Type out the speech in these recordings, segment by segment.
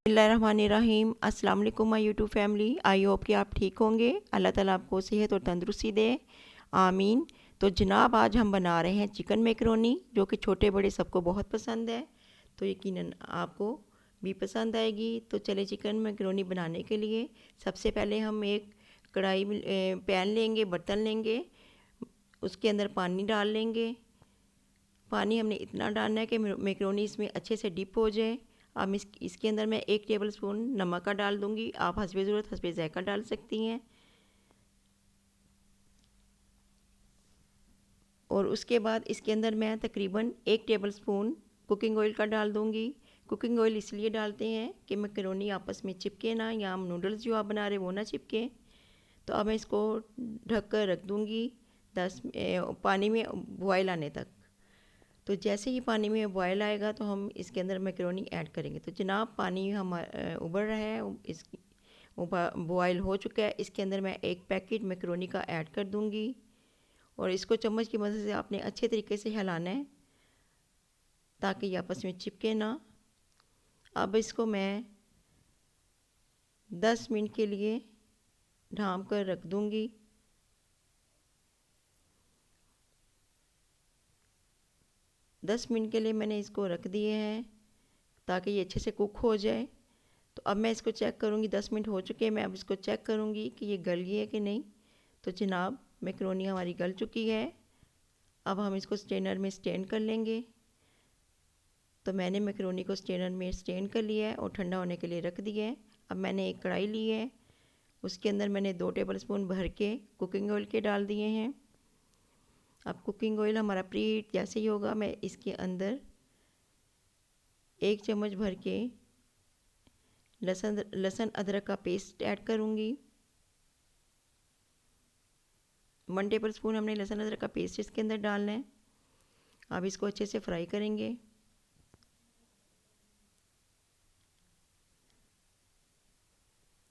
बिस्मिल्लाहिर्रहमानिर्रहीम। अस्सलाम वालेकुम my YouTube family. I hope कि आप ठीक होंगे। अल्लाह ताला आपको सेहत और तंदुरुस्ती दे, आमीन। तो जनाब आज हम बना रहे हैं चिकन मैकरोनी, जो कि छोटे बड़े सबको बहुत पसंद है, तो यकीनन आपको भी पसंद आएगी। तो चले चिकन मैकरोनी बनाने के लिए सबसे पहले हम एक कढ़ाई पैन लेंगे, बर्तन लेंगे, उसके अंदर पानी डाल लेंगे। पानी हमने इतना डालना है कि मैकरोनी इसमें अच्छे से डिप हो जाए। अब इसके अंदर मैं 1 टेबल स्पून नमक का डाल दूंगी। आप हस्बे ज़रूरत हस्बे ज़ायका डाल सकती हैं। और उसके बाद इसके अंदर मैं तकरीबन 1 टेबल स्पून कुकिंग ऑयल का डाल दूंगी। कुकिंग ऑयल इसलिए डालते हैं कि मैकरोनी आपस में चिपके ना, या हम नूडल्स जो आप बना रहे वो ना चिपके। तो अब मैं इसको ढक कर रख दूँगी 10 पानी में बॉयल आने तक। तो जैसे ही पानी में बॉयल आएगा तो हम इसके अंदर मैकरोनी ऐड करेंगे। तो जनाब पानी हम उबल रहा है, इस बॉयल हो चुका है। इसके अंदर मैं 1 पैकेट मैकरोनी का ऐड कर दूंगी और इसको चम्मच की मदद से आपने अच्छे तरीके से हिलाना है ताकि ये आपस में चिपके ना। अब इसको मैं 10 मिनट के लिए ढाँप कर रख दूंगी। 10 मिनट के लिए मैंने इसको रख दिए हैं ताकि ये अच्छे से कुक हो जाए। तो अब मैं इसको चेक करूँगी, 10 मिनट हो चुके हैं। मैं अब इसको चेक करूँगी कि ये गल गई है कि नहीं। तो जनाब मैकरोनी हमारी गल चुकी है। अब हम इसको स्ट्रेनर में स्ट्रेन कर लेंगे। तो मैंने मैकरोनी को स्ट्रेनर में स्ट्रेन कर लिया है और ठंडा होने के लिए रख दिया है। अब मैंने एक कढ़ाई ली है, उसके अंदर मैंने 2 टेबल स्पून भर के कुकिंग ऑयल के डाल दिए हैं। अब कुकिंग ऑयल हमारा प्री हीट जैसे ही होगा, मैं इसके अंदर 1 चम्मच भर के लहसुन अदरक का पेस्ट ऐड करूँगी। 1 टेबल स्पून हमने लहसुन अदरक का पेस्ट इसके अंदर डालना है। अब इसको अच्छे से फ्राई करेंगे।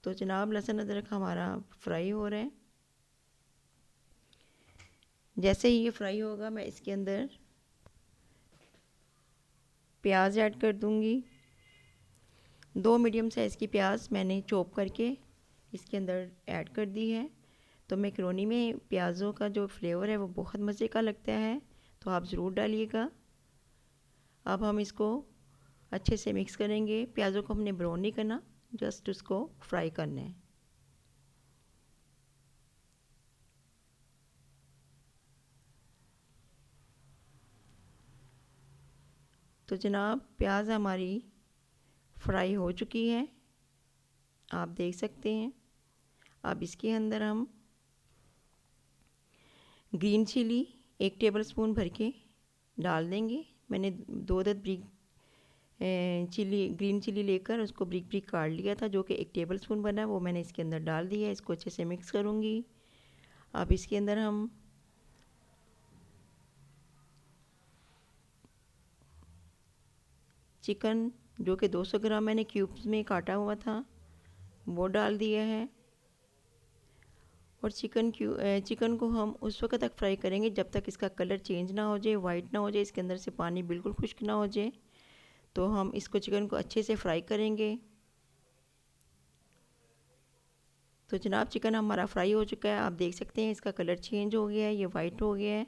तो जनाब लहसुन अदरक हमारा फ्राई हो रहा है। जैसे ही ये फ्राई होगा मैं इसके अंदर प्याज ऐड कर दूँगी। 2 मीडियम साइज़ की प्याज मैंने चॉप करके इसके अंदर ऐड कर दी है। तो मैकरोनी में प्याज़ों का जो फ्लेवर है वो बहुत मज़े का लगता है, तो आप ज़रूर डालिएगा। अब हम इसको अच्छे से मिक्स करेंगे। प्याज़ों को हमने ब्राउन नहीं करना, जस्ट उसको फ्राई करना है। तो जनाब प्याज हमारी फ्राई हो चुकी है, आप देख सकते हैं। अब इसके अंदर हम ग्रीन चिली 1 टेबल स्पून भर के डाल देंगे। मैंने 2 अदद ग्रीन चिली लेकर उसको ब्रिक ब्रिक काट लिया था, जो कि 1 टेबल स्पून बना, वो मैंने इसके अंदर डाल दिया है। इसको अच्छे से मिक्स करूँगी। अब इसके अंदर हम चिकन, जो कि 200 ग्राम मैंने क्यूब्स में काटा हुआ था, वो डाल दिया है। और चिकन को हम उस वक्त तक फ्राई करेंगे जब तक इसका कलर चेंज ना हो जाए, वाइट ना हो जाए, इसके अंदर से पानी बिल्कुल खुश्क ना हो जाए। तो हम इसको चिकन को अच्छे से फ्राई करेंगे। तो जनाब चिकन हमारा फ्राई हो चुका है, आप देख सकते हैं इसका कलर चेंज हो गया है, ये वाइट हो गया है।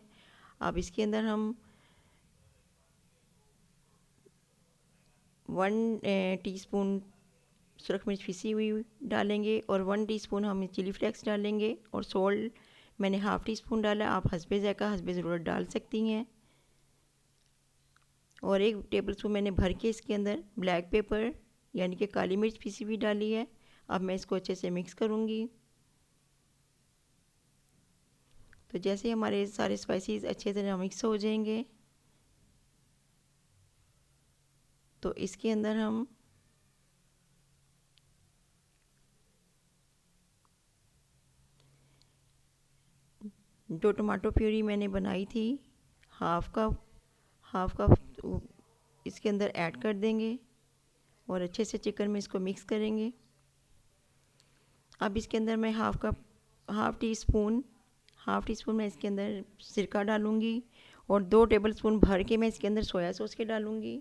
अब इसके अंदर हम 1 टीस्पून सुरख मिर्च पिसी हुई डालेंगे और 1 टीस्पून हम चिली फ्लेक्स डालेंगे। और सोल्ट मैंने हाफ़ टी स्पून डाला, आप हस्बे ज़ायका हस्बे ज़रूरत डाल सकती हैं। और 1 टेबल स्पून मैंने भर के इसके अंदर ब्लैक पेपर यानी कि काली मिर्च पिसी हुई डाली है। अब मैं इसको अच्छे से मिक्स करूँगी। तो जैसे हमारे सारे स्पाइसेस अच्छे तरह मिक्स हो जाएंगे, तो इसके अंदर हम जो टमाटो प्यूरी मैंने बनाई थी हाफ कप इसके अंदर ऐड कर देंगे और अच्छे से चिकन में इसको मिक्स करेंगे। अब इसके अंदर मैं हाफ़ टी स्पून मैं इसके अंदर सिरका डालूँगी और 2 टेबल स्पून भर के मैं इसके अंदर सोया सॉस के डालूँगी।